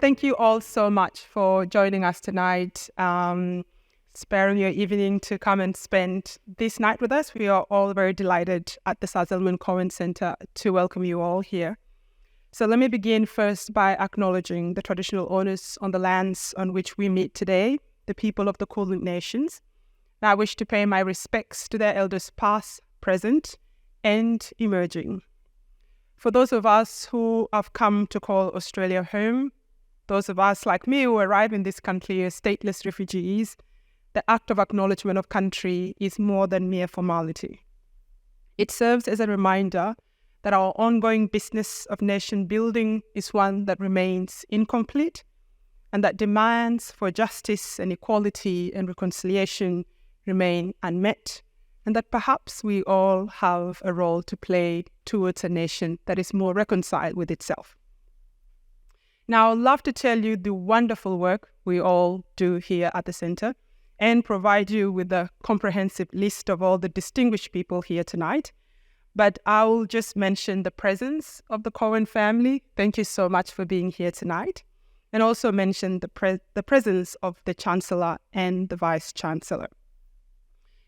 thank you all so much for joining us tonight, sparing your evening to come and spend this night with us. We are all very delighted at the Sir Zelman Cowen Centre to welcome you all here. So let me begin first by acknowledging the traditional owners on the lands on which we meet today, the people of the Kulin Nations. And I wish to pay my respects to their elders past, present, and emerging. For those of us who have come to call Australia home, those of us like me who arrive in this country as stateless refugees, the act of acknowledgement of country is more than mere formality. It serves as a reminder that our ongoing business of nation building is one that remains incomplete and that demands for justice and equality and reconciliation remain unmet, and that perhaps we all have a role to play towards a nation that is more reconciled with itself. Now, I'd love to tell you the wonderful work we all do here at the Centre and provide you with a comprehensive list of all the distinguished people here tonight. But I'll just mention the presence of the Cowen family. Thank you so much for being here tonight. And also mention the presence of the Chancellor and the Vice-Chancellor.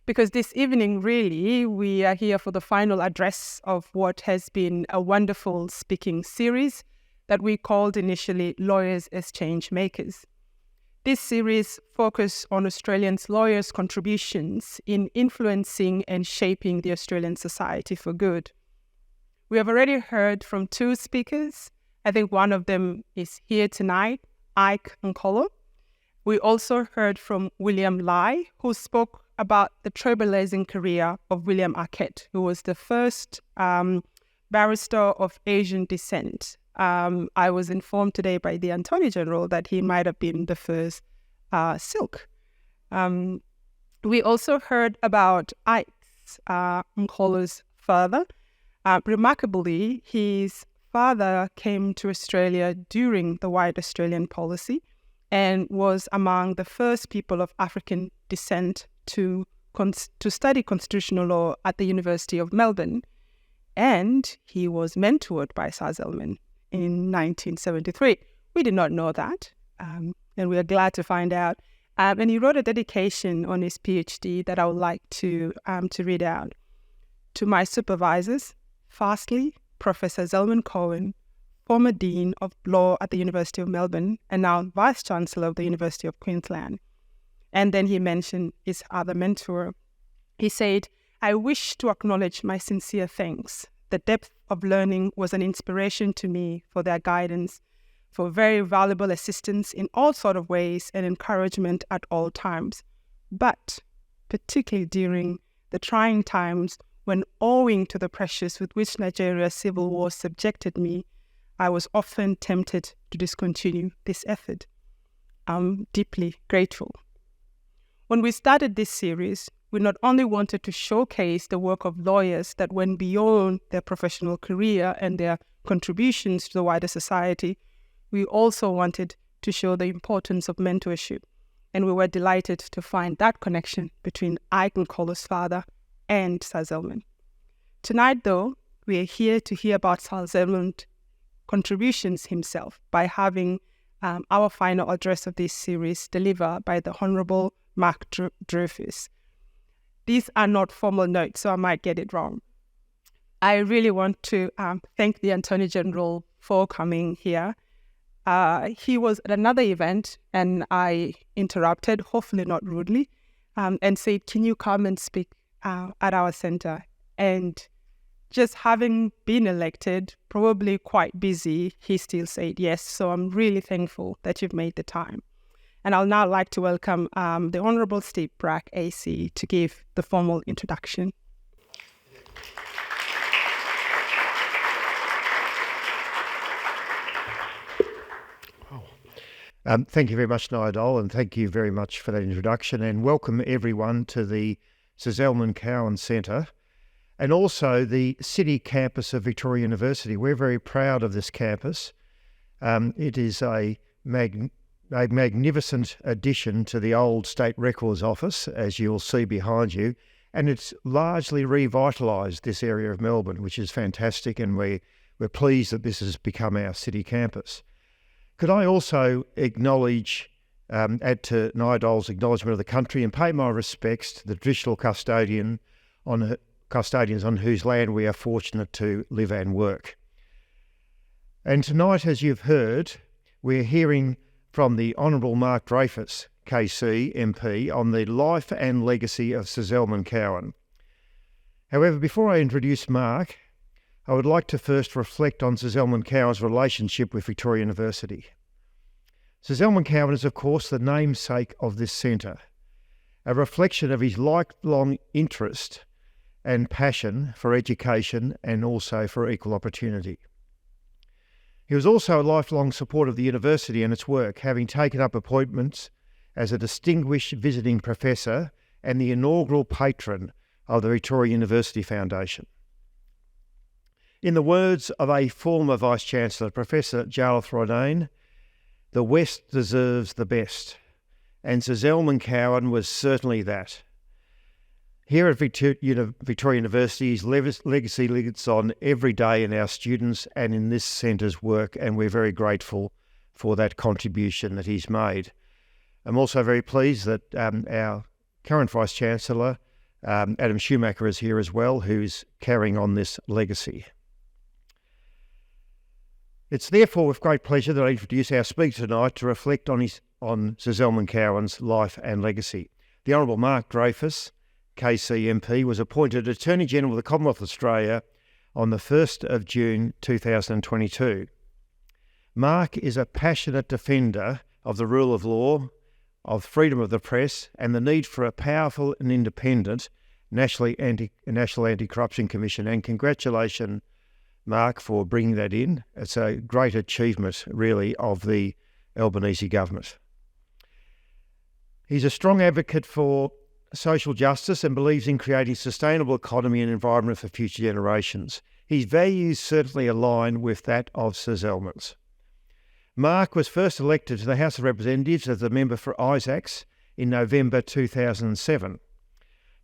Because this evening, really, we are here for the final address of what has been a wonderful speaking series that we called initially Lawyers as Changemakers. This series focused on Australian lawyers' contributions in influencing and shaping the Australian society for good. We have already heard from two speakers. I think one of them is here tonight, Ike Nkolo. We also heard from William Lai, who spoke about the trailblazing career of William Arquette, who was the first barrister of Asian descent. I was informed today by the Attorney General that he might have been the first Silk. We also heard about Ike's Nkolo's father. Remarkably, his father came to Australia during the White Australian policy and was among the first people of African descent to study constitutional law at the University of Melbourne. And he was mentored by Sir Zelman in 1973. We did not know that, and we are glad to find out. And he wrote a dedication on his PhD that I would like to read out. To my supervisors, firstly, Professor Zelman Cowen, former Dean of Law at the University of Melbourne and now Vice-Chancellor of the University of Queensland. And then he mentioned his other mentor. He said, I wish to acknowledge my sincere thanks. The depth of learning was an inspiration to me for their guidance, for very valuable assistance in all sorts of ways and encouragement at all times. But particularly during the trying times when, owing to the pressures with which Nigeria's civil war subjected me, I was often tempted to discontinue this effort. I'm deeply grateful. When we started this series, we not only wanted to showcase the work of lawyers that went beyond their professional career and their contributions to the wider society, we also wanted to show the importance of mentorship. And we were delighted to find that connection between Ike Nkolo's father and Sir Zelman. Tonight, though, we are here to hear about Sir Zelman's contributions himself by having our final address of this series delivered by the Honourable Mark Dreyfus. These are not formal notes, so I might get it wrong. I really want to thank the Attorney General for coming here. He was at another event and I interrupted, hopefully not rudely, and said, can you come and speak at our centre? And just having been elected, probably quite busy, he still said yes. So I'm really thankful that you've made the time. And I'll now like to welcome the Honourable Steve Brack, AC, to give the formal introduction. Thank you very much, Nidal, and thank you very much for that introduction, and welcome everyone to the Sir Zelman Cowen Centre and also the city campus of Victoria University. We're very proud of this campus. It is a magnificent addition to the old State Records Office, as you'll see behind you, and it's largely revitalised this area of Melbourne, which is fantastic, and we're pleased that this has become our city campus. Could I also add to Nigel acknowledgement of the country and pay my respects to the traditional custodians on whose land we are fortunate to live and work. And tonight, as you've heard, we're hearing from the Honourable Mark Dreyfus KC MP on the life and legacy of Sir Zelman Cowen. However, before I introduce Mark, I would like to first reflect on Sir Zelman Cowen's relationship with Victoria University. Sir Zelman Cowen is, of course, the namesake of this centre, a reflection of his lifelong interest and passion for education and also for equal opportunity. He was also a lifelong supporter of the university and its work, having taken up appointments as a distinguished visiting professor and the inaugural patron of the Victoria University Foundation. In the words of a former Vice-Chancellor, Professor Jarlath Rodane, "The West deserves the best," and Sir Zelman Cowen was certainly that. Here at Victoria University, his legacy lives on every day in our students and in this centre's work, and we're very grateful for that contribution that he's made. I'm also very pleased that our current Vice-Chancellor, Adam Shoemaker, is here as well, who's carrying on this legacy. It's therefore with great pleasure that I introduce our speaker tonight to reflect on Sir Zelman Cowen's life and legacy. The Honourable Mark Dreyfus KC MP was appointed Attorney-General of the Commonwealth of Australia on the 1st of June 2022. Mark is a passionate defender of the rule of law, of freedom of the press, and the need for a powerful and independent National Anti-Corruption Commission. And congratulations, Mark, for bringing that in. It's a great achievement, really, of the Albanese government. He's a strong advocate for social justice and believes in creating a sustainable economy and environment for future generations. His values certainly align with that of Sir Zelman's. Mark was first elected to the House of Representatives as a member for Isaacs in November 2007.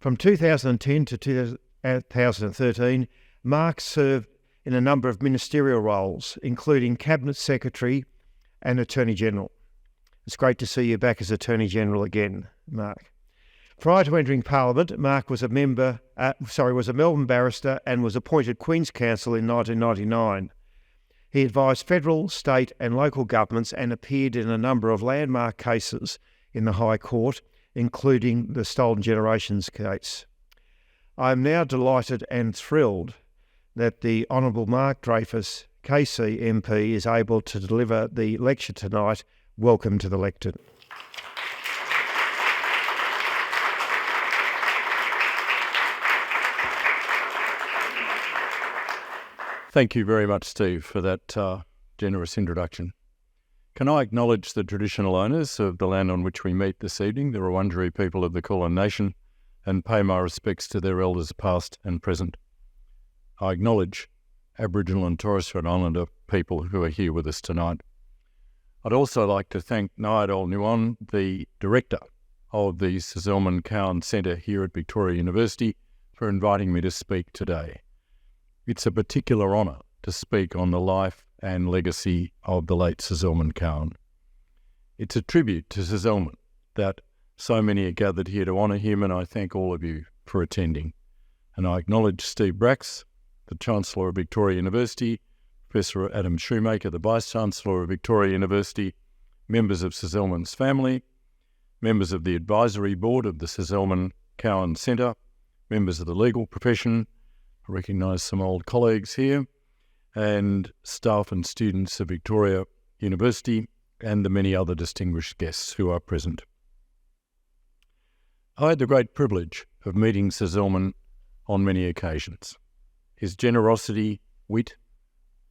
From 2010 to 2013, Mark served in a number of ministerial roles, including Cabinet Secretary and Attorney-General. It's great to see you back as Attorney-General again, Mark. Prior to entering Parliament, Mark was a Melbourne barrister and was appointed Queen's Counsel in 1999. He advised federal, state and local governments and appeared in a number of landmark cases in the High Court, including the Stolen Generations case. I am now delighted and thrilled that the Honourable Mark Dreyfus KC MP is able to deliver the lecture tonight. Welcome to the lectern. Thank you very much, Steve, for that generous introduction. Can I acknowledge the traditional owners of the land on which we meet this evening, the Wurundjeri people of the Kulin Nation, and pay my respects to their elders past and present. I acknowledge Aboriginal and Torres Strait Islander people who are here with us tonight. I'd also like to thank Nigel Nguyen, the Director of the Sir Zelman Cowen Centre here at Victoria University, for inviting me to speak today. It's a particular honour to speak on the life and legacy of the late Sir Zelman Cowen. It's a tribute to Sir Zelman that so many are gathered here to honour him, and I thank all of you for attending. And I acknowledge Steve Bracks, the Chancellor of Victoria University, Professor Adam Shoemaker, the Vice-Chancellor of Victoria University, members of Sir Zelman's family, members of the Advisory Board of the Sir Zelman Cowen Centre, members of the legal profession, I recognise some old colleagues here, and staff and students of Victoria University, and the many other distinguished guests who are present. I had the great privilege of meeting Sir Zelman on many occasions. His generosity, wit,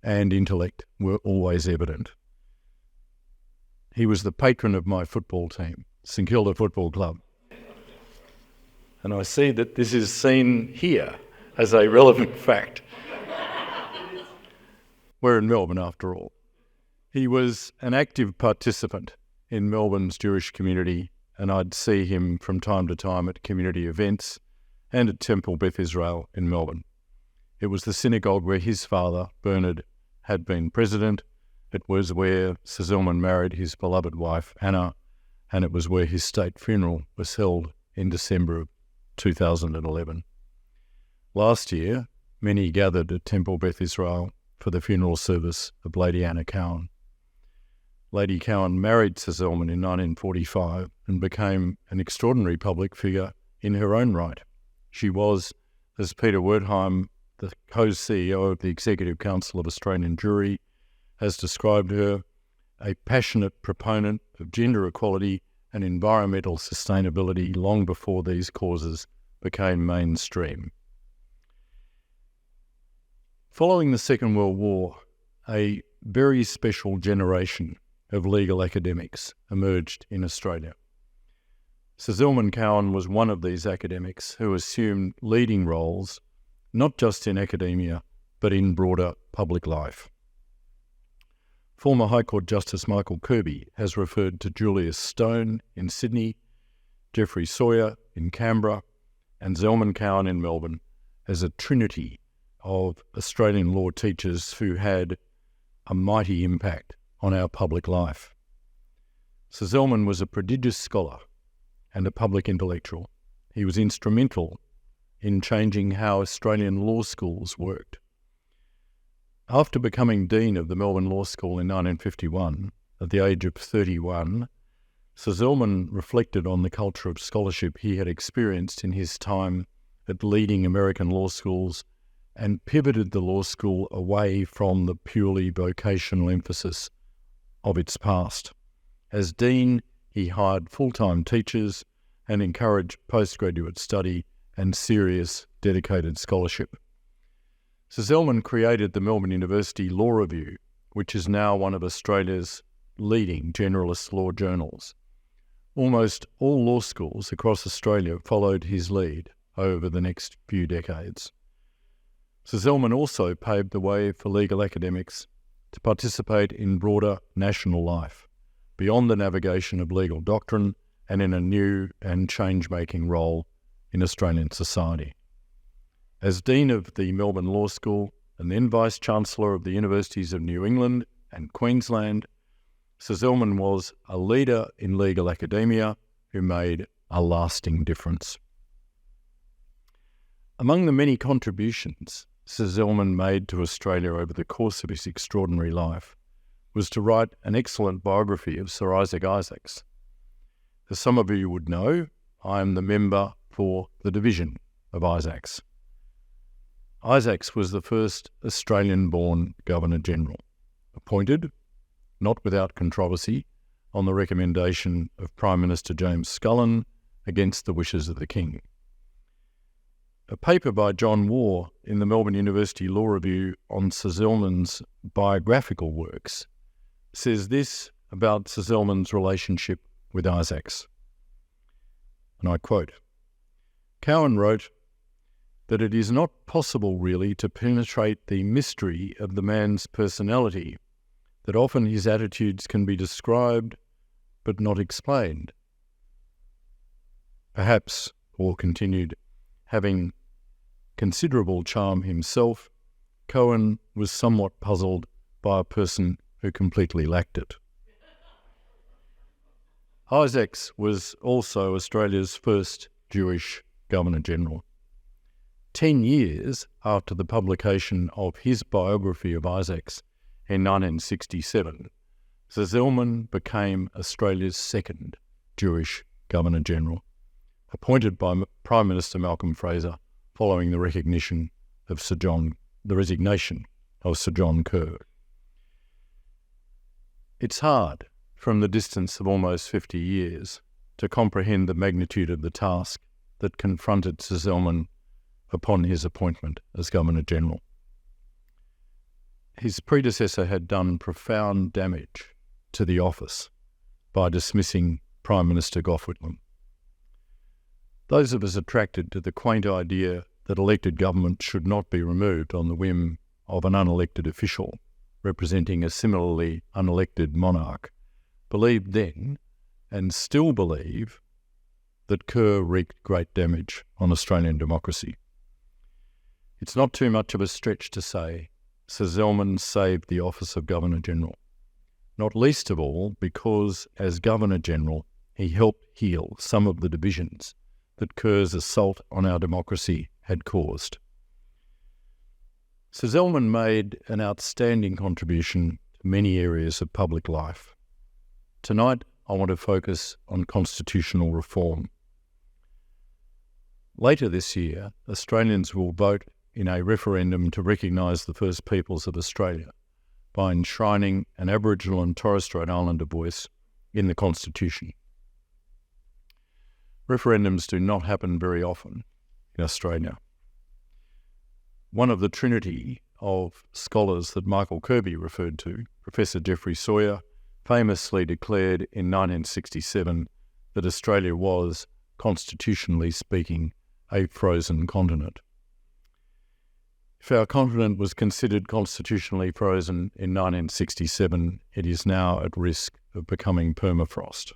and intellect were always evident. He was the patron of my football team, St Kilda Football Club. And I see that this is seen here as a relevant fact. We're in Melbourne, after all. He was an active participant in Melbourne's Jewish community, and I'd see him from time to time at community events and at Temple Beth Israel in Melbourne. It was the synagogue where his father, Bernard, had been president, It was where Sir Zelman married his beloved wife, Anna, and it was where his state funeral was held in December of 2011. Last year, many gathered at Temple Beth Israel for the funeral service of Lady Anna Cowen. Lady Cowen married Sir Zelman in 1945 and became an extraordinary public figure in her own right. She was, as Peter Wertheim, the co-CEO of the Executive Council of Australian Jewry, has described her, a passionate proponent of gender equality and environmental sustainability long before these causes became mainstream. Following the Second World War, a very special generation of legal academics emerged in Australia. Sir Zelman Cowen was one of these academics who assumed leading roles, not just in academia, but in broader public life. Former High Court Justice Michael Kirby has referred to Julius Stone in Sydney, Geoffrey Sawyer in Canberra, and Zelman Cowen in Melbourne as a trinity of Australian law teachers who had a mighty impact on our public life. Sir Zelman was a prodigious scholar and a public intellectual. He was instrumental in changing how Australian law schools worked. After becoming Dean of the Melbourne Law School in 1951, at the age of 31, Sir Zelman reflected on the culture of scholarship he had experienced in his time at leading American law schools and pivoted the law school away from the purely vocational emphasis of its past. As Dean, he hired full-time teachers and encouraged postgraduate study and serious, dedicated scholarship. Sir Zelman created the Melbourne University Law Review, which is now one of Australia's leading generalist law journals. Almost all law schools across Australia followed his lead over the next few decades. Sir Zelman also paved the way for legal academics to participate in broader national life, beyond the navigation of legal doctrine and in a new and change-making role in Australian society. As Dean of the Melbourne Law School and then Vice-Chancellor of the Universities of New England and Queensland, Sir Zelman was a leader in legal academia who made a lasting difference. Among the many contributions Sir Zelman made to Australia over the course of his extraordinary life was to write an excellent biography of Sir Isaac Isaacs. As some of you would know, I am the member for the division of Isaacs. Isaacs was the first Australian-born Governor-General, appointed, not without controversy, on the recommendation of Prime Minister James Scullin against the wishes of the King. A paper by John Waugh in the Melbourne University Law Review on Sir Zelman's biographical works says this about Sir Zelman's relationship with Isaacs. And I quote, Cowen wrote that it is not possible really to penetrate the mystery of the man's personality, that often his attitudes can be described but not explained. Perhaps, Waugh continued, having considerable charm himself, Cowen was somewhat puzzled by a person who completely lacked it. Isaacs was also Australia's first Jewish Governor-General. 10 years after the publication of his biography of Isaacs in 1967, Sir Zelman became Australia's second Jewish Governor-General, appointed by Prime Minister Malcolm Fraser following the resignation of Sir John Kerr. It's hard, from the distance of almost 50 years, to comprehend the magnitude of the task that confronted Sir Zelman upon his appointment as Governor-General. His predecessor had done profound damage to the office by dismissing Prime Minister Gough Whitlam. Those of us attracted to the quaint idea that elected government should not be removed on the whim of an unelected official representing a similarly unelected monarch believed then, and still believe, that Kerr wreaked great damage on Australian democracy. It's not too much of a stretch to say Sir Zelman saved the office of Governor-General, not least of all because, as Governor-General, he helped heal some of the divisions that Kerr's assault on our democracy had caused. Sir Zelman made an outstanding contribution to many areas of public life. Tonight, I want to focus on constitutional reform. Later this year, Australians will vote in a referendum to recognise the First Peoples of Australia by enshrining an Aboriginal and Torres Strait Islander voice in the Constitution. Referendums do not happen very often in Australia. One of the trinity of scholars that Michael Kirby referred to, Professor Geoffrey Sawyer, famously declared in 1967 that Australia was, constitutionally speaking, a frozen continent. If our continent was considered constitutionally frozen in 1967, it is now at risk of becoming permafrost.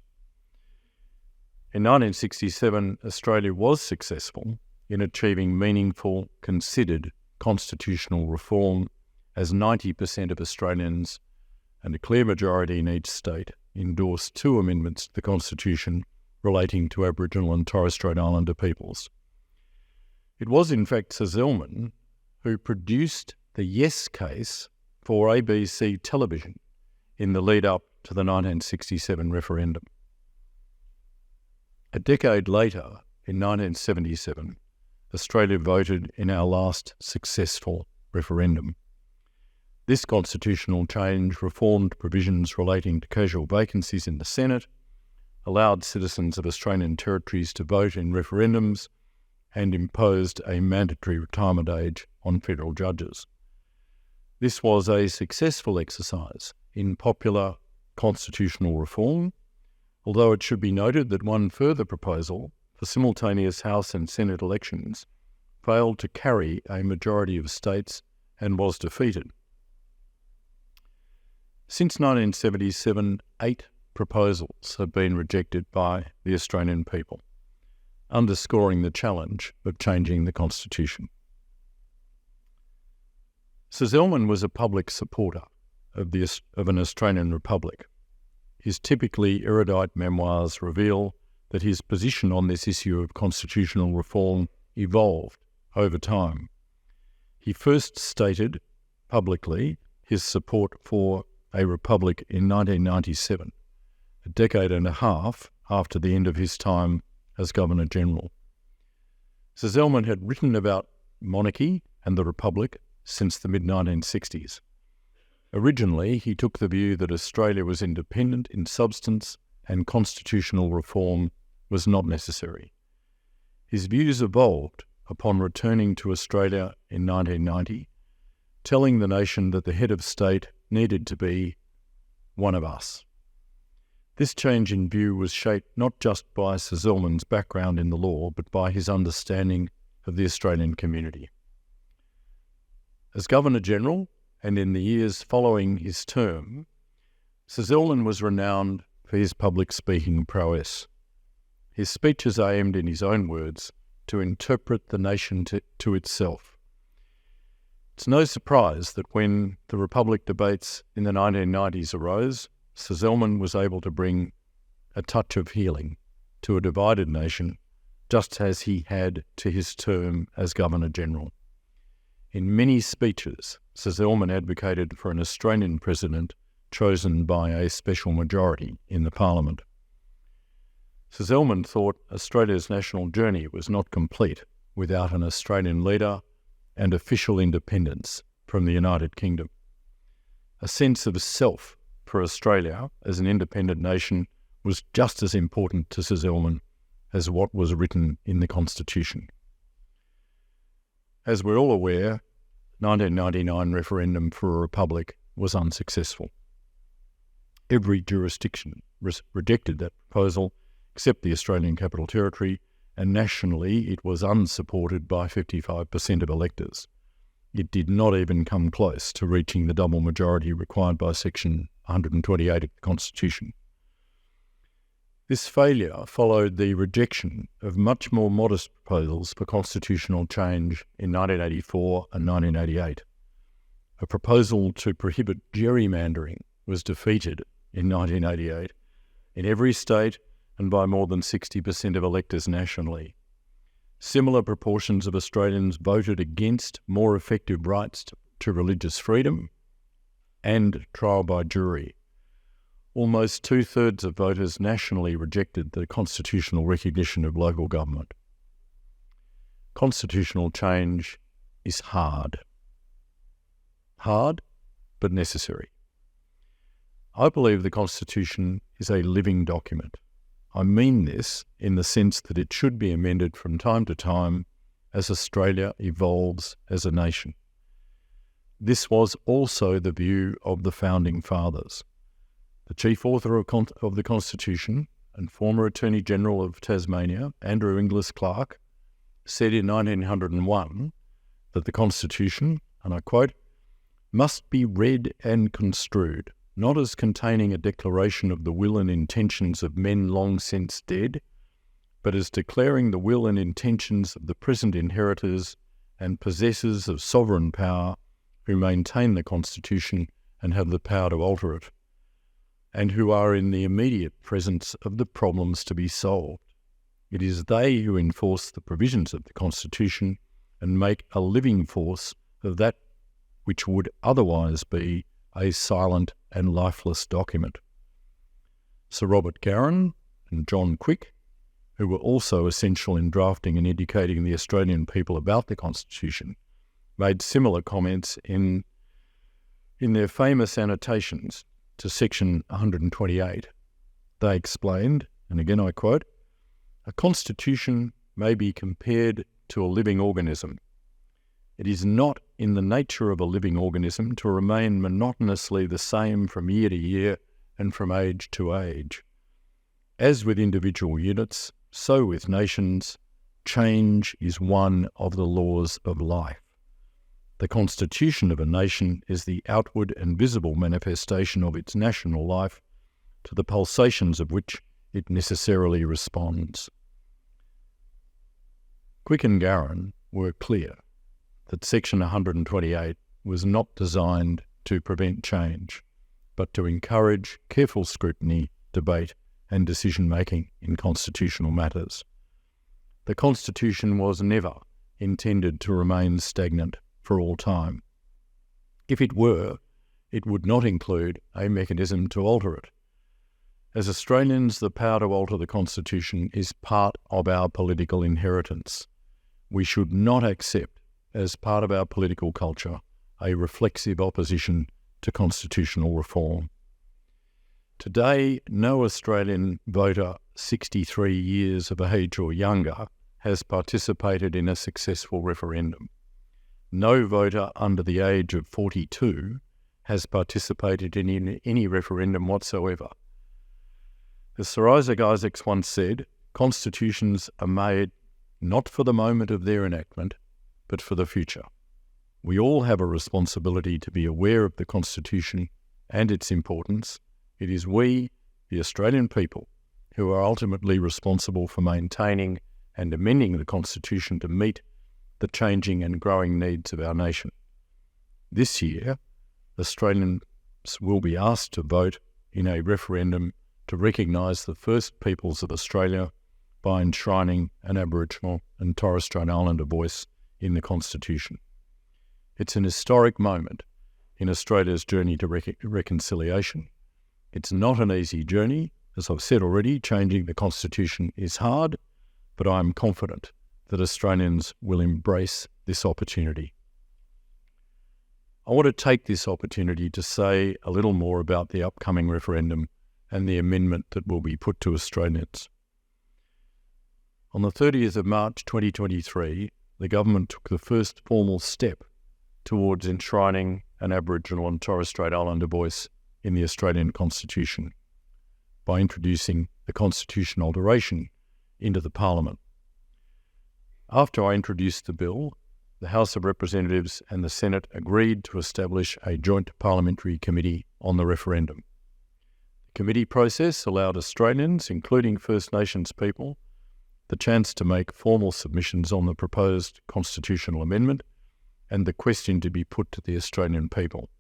In 1967, Australia was successful in achieving meaningful, considered constitutional reform, as 90% of Australians and a clear majority in each state endorsed 2 amendments to the Constitution relating to Aboriginal and Torres Strait Islander peoples. It was in fact Sir Zelman who produced the yes case for ABC television in the lead-up to the 1967 referendum. A decade later, in 1977, Australia voted in our last successful referendum. This constitutional change reformed provisions relating to casual vacancies in the Senate, allowed citizens of Australian territories to vote in referendums, and imposed a mandatory retirement age on federal judges. This was a successful exercise in popular constitutional reform, although it should be noted that one further proposal for simultaneous House and Senate elections failed to carry a majority of states and was defeated. Since 1977, 8 proposals have been rejected by the Australian people, underscoring the challenge of changing the Constitution. Sir Zelman was a public supporter of an Australian Republic. His typically erudite memoirs reveal that his position on this issue of constitutional reform evolved over time. He first stated publicly his support for a republic in 1997, a decade and a half after the end of his time as Governor-General. Sir Zelman had written about monarchy and the Republic since the mid-1960s. Originally, he took the view that Australia was independent in substance and constitutional reform was not necessary. His views evolved upon returning to Australia in 1990, telling the nation that the head of state needed to be one of us. This change in view was shaped not just by Sir Zelman's background in the law, but by his understanding of the Australian community. As Governor-General, and in the years following his term, Sir Zelman was renowned for his public speaking prowess. His speeches aimed, in his own words, to interpret the nation to itself. It's no surprise that when the Republic debates in the 1990s arose, Sir Zelman was able to bring a touch of healing to a divided nation, just as he had to his term as Governor-General. In many speeches, Sir Zelman advocated for an Australian president chosen by a special majority in the Parliament. Sir Zelman thought Australia's national journey was not complete without an Australian leader and official independence from the United Kingdom. A sense of self for Australia as an independent nation was just as important to Sir Zelman as what was written in the Constitution. As we're all aware, 1999 referendum for a republic was unsuccessful. Every jurisdiction rejected that proposal except the Australian Capital Territory, and nationally it was unsupported by 55% of electors. It did not even come close to reaching the double majority required by Section 128 of the Constitution. This failure followed the rejection of much more modest proposals for constitutional change in 1984 and 1988. A proposal to prohibit gerrymandering was defeated in 1988 in every state and by more than 60% of electors nationally. Similar proportions of Australians voted against more effective rights to religious freedom and trial by jury. Almost 2/3 of voters nationally rejected the constitutional recognition of local government. Constitutional change is hard. Hard, but necessary. I believe the Constitution is a living document. I mean this in the sense that it should be amended from time to time as Australia evolves as a nation. This was also the view of the Founding Fathers. The chief author of the Constitution and former Attorney General of Tasmania, Andrew Inglis Clark, said in 1901 that the Constitution, and I quote, must be read and construed, not as containing a declaration of the will and intentions of men long since dead, but as declaring the will and intentions of the present inheritors and possessors of sovereign power who maintain the Constitution and have the power to alter it, and who are in the immediate presence of the problems to be solved. It is they who enforce the provisions of the Constitution and make a living force of that which would otherwise be a silent and lifeless document. Sir Robert Garran and John Quick, who were also essential in drafting and educating the Australian people about the Constitution, made similar comments in their famous annotations to Section 128. They explained, and again I quote, "A constitution may be compared to a living organism. It is not in the nature of a living organism to remain monotonously the same from year to year and from age to age. As with individual units, so with nations, change is one of the laws of life. The constitution of a nation is the outward and visible manifestation of its national life, to the pulsations of which it necessarily responds." Quick and Garran were clear that Section 128 was not designed to prevent change, but to encourage careful scrutiny, debate and decision-making in constitutional matters. The Constitution was never intended to remain stagnant for all time. If it were, it would not include a mechanism to alter it. As Australians, the power to alter the Constitution is part of our political inheritance. We should not accept, as part of our political culture, a reflexive opposition to constitutional reform. Today, no Australian voter 63 years of age or younger has participated in a successful referendum. No voter under the age of 42 has participated in any referendum whatsoever. As Sir Isaac Isaacs once said, constitutions are made not for the moment of their enactment, but for the future. We all have a responsibility to be aware of the Constitution and its importance. It is we, the Australian people, who are ultimately responsible for maintaining and amending the Constitution to meet the changing and growing needs of our nation. This year, Australians will be asked to vote in a referendum to recognise the first peoples of Australia by enshrining an Aboriginal and Torres Strait Islander voice in the Constitution. It's an historic moment in Australia's journey to reconciliation. It's not an easy journey. As I've said already, changing the Constitution is hard, but I'm confident that Australians will embrace this opportunity. I want to take this opportunity to say a little more about the upcoming referendum and the amendment that will be put to Australians. On the 30th of March 2023, the government took the first formal step towards enshrining an Aboriginal and Torres Strait Islander voice in the Australian Constitution by introducing the Constitution alteration into the Parliament. After I introduced the bill, the House of Representatives and the Senate agreed to establish a joint parliamentary committee on the referendum. The committee process allowed Australians, including First Nations people, the chance to make formal submissions on the proposed constitutional amendment and the question to be put to the Australian people.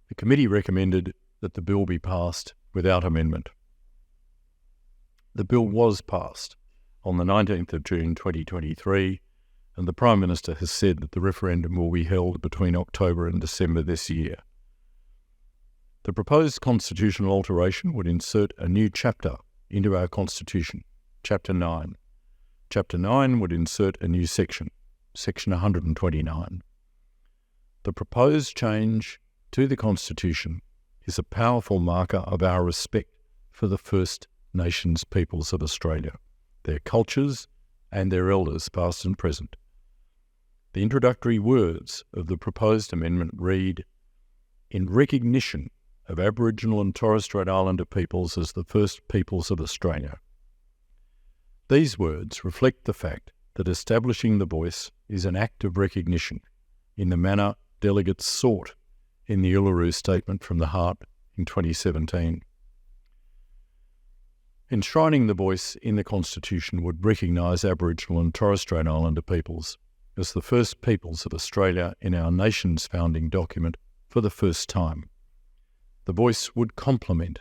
The committee recommended that the bill be passed without amendment. The bill was passed on the 19th of June 2023, and the Prime Minister has said that the referendum will be held between October and December this year. The proposed constitutional alteration would insert a new chapter into our Constitution, Chapter 9. Chapter 9 would insert a new section, Section 129. The proposed change to the Constitution is a powerful marker of our respect for the First Nations peoples of Australia, their cultures and their elders past and present. The introductory words of the proposed amendment read, "In recognition of Aboriginal and Torres Strait Islander peoples as the first peoples of Australia." These words reflect the fact that establishing the voice is an act of recognition in the manner delegates sought in the Uluru Statement from the Heart in 2017. Enshrining the voice in the Constitution would recognise Aboriginal and Torres Strait Islander peoples as the first peoples of Australia in our nation's founding document for the first time. The voice would complement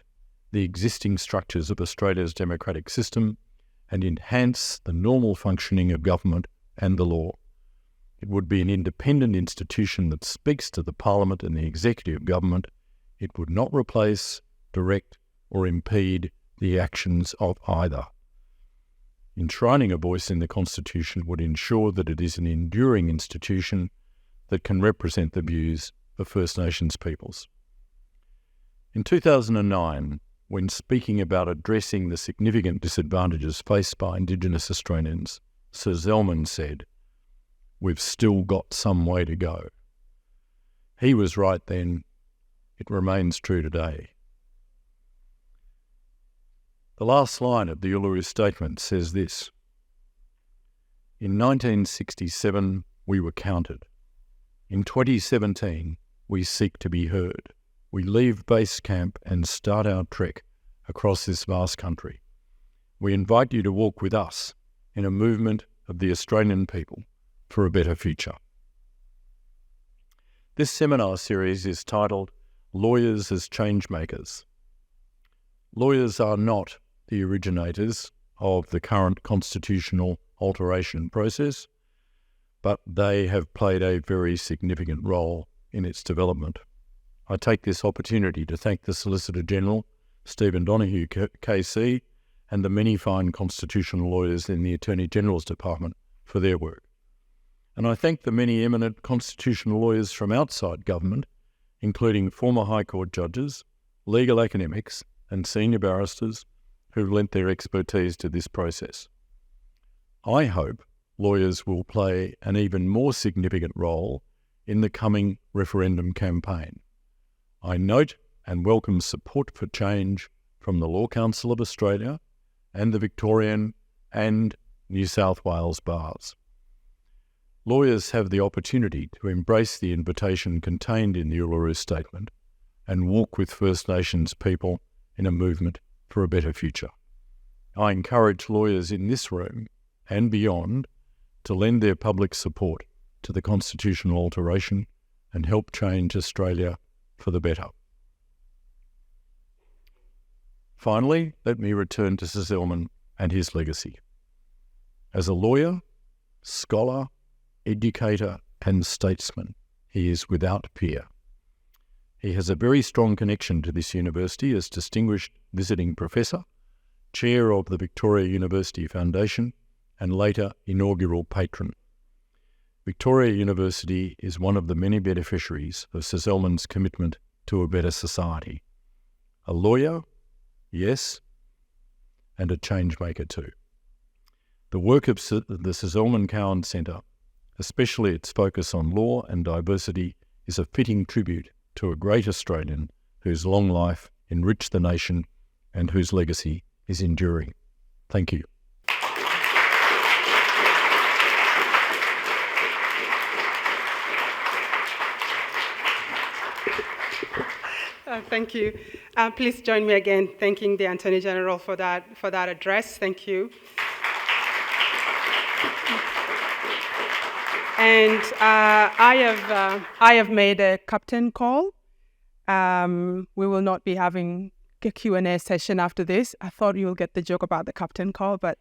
the existing structures of Australia's democratic system and enhance the normal functioning of government and the law. It would be an independent institution that speaks to the Parliament and the executive government. It would not replace, direct, or impede the actions of either. Enshrining a voice in the Constitution would ensure that it is an enduring institution that can represent the views of First Nations peoples. In 2009, when speaking about addressing the significant disadvantages faced by Indigenous Australians, Sir Zelman said, "We've still got some way to go." He was right then. It remains true today. The last line of the Uluru Statement says this: "In 1967, we were counted. In 2017, we seek to be heard. We leave base camp and start our trek across this vast country. We invite you to walk with us in a movement of the Australian people for a better future." This seminar series is titled Lawyers as Changemakers. Lawyers are not the originators of the current constitutional alteration process, but they have played a very significant role in its development. I take this opportunity to thank the Solicitor General, Stephen Donoghue KC, and the many fine constitutional lawyers in the Attorney General's Department for their work. And I thank the many eminent constitutional lawyers from outside government, including former High Court judges, legal academics, and senior barristers who've lent their expertise to this process. I hope lawyers will play an even more significant role in the coming referendum campaign. I note and welcome support for change from the Law Council of Australia and the Victorian and New South Wales bars. Lawyers have the opportunity to embrace the invitation contained in the Uluru Statement and walk with First Nations people in a movement for a better future. I encourage lawyers in this room and beyond to lend their public support to the constitutional alteration and help change Australia for the better. Finally, let me return to Sir Zelman and his legacy. As a lawyer, scholar, educator and statesman, he is without peer. He has a very strong connection to this university as Distinguished Visiting Professor, Chair of the Victoria University Foundation, and later inaugural patron. Victoria University is one of the many beneficiaries of Sir Zelman's commitment to a better society. A lawyer, yes, and a changemaker too. The work of the Sir Zelman Cowen Centre, especially its focus on law and diversity, is a fitting tribute to a great Australian whose long life enriched the nation and whose legacy is enduring. Thank you. Thank you. Please join me again thanking the Attorney General for that address. Thank you. And I have made a captain call, We will not be having a Q&A session after this. I thought you'll get the joke about the captain call, but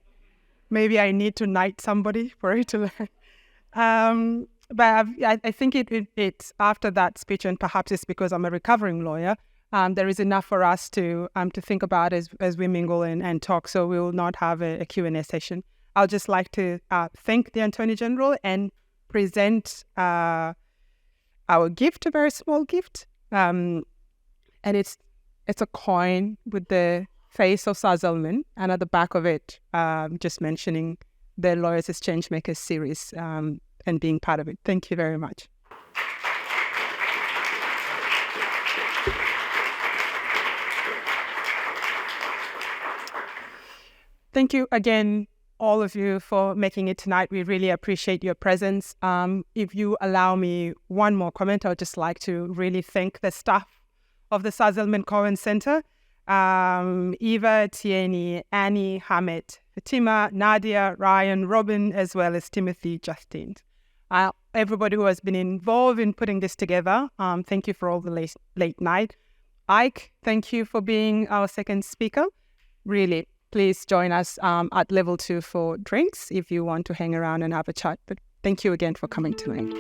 maybe I need to knight somebody for it to learn. But I think it's after that speech, and perhaps it's because I'm a recovering lawyer, there is enough for us to think about as we mingle and talk. So we will not have a Q&A session. I'll just like to thank the Attorney General and present our gift, a very small gift. And it's a coin with the face of Sir Zelman, and at the back of it, just mentioning the Lawyers as Changemakers series and being part of it. Thank you very much. Thank you again, all of you, for making it tonight. We really appreciate your presence. If you allow me one more comment, I would just like to really thank the staff of the Sir Zelman Cowen Centre. Eva, Tieni, Annie, Hamed, Fatima, Nadia, Ryan, Robin, as well as Timothy, Justine. Everybody who has been involved in putting this together, thank you for all the late night. Ike, thank you for being our second speaker. Really, please join us at level 2 for drinks if you want to hang around and have a chat. But thank you again for coming tonight.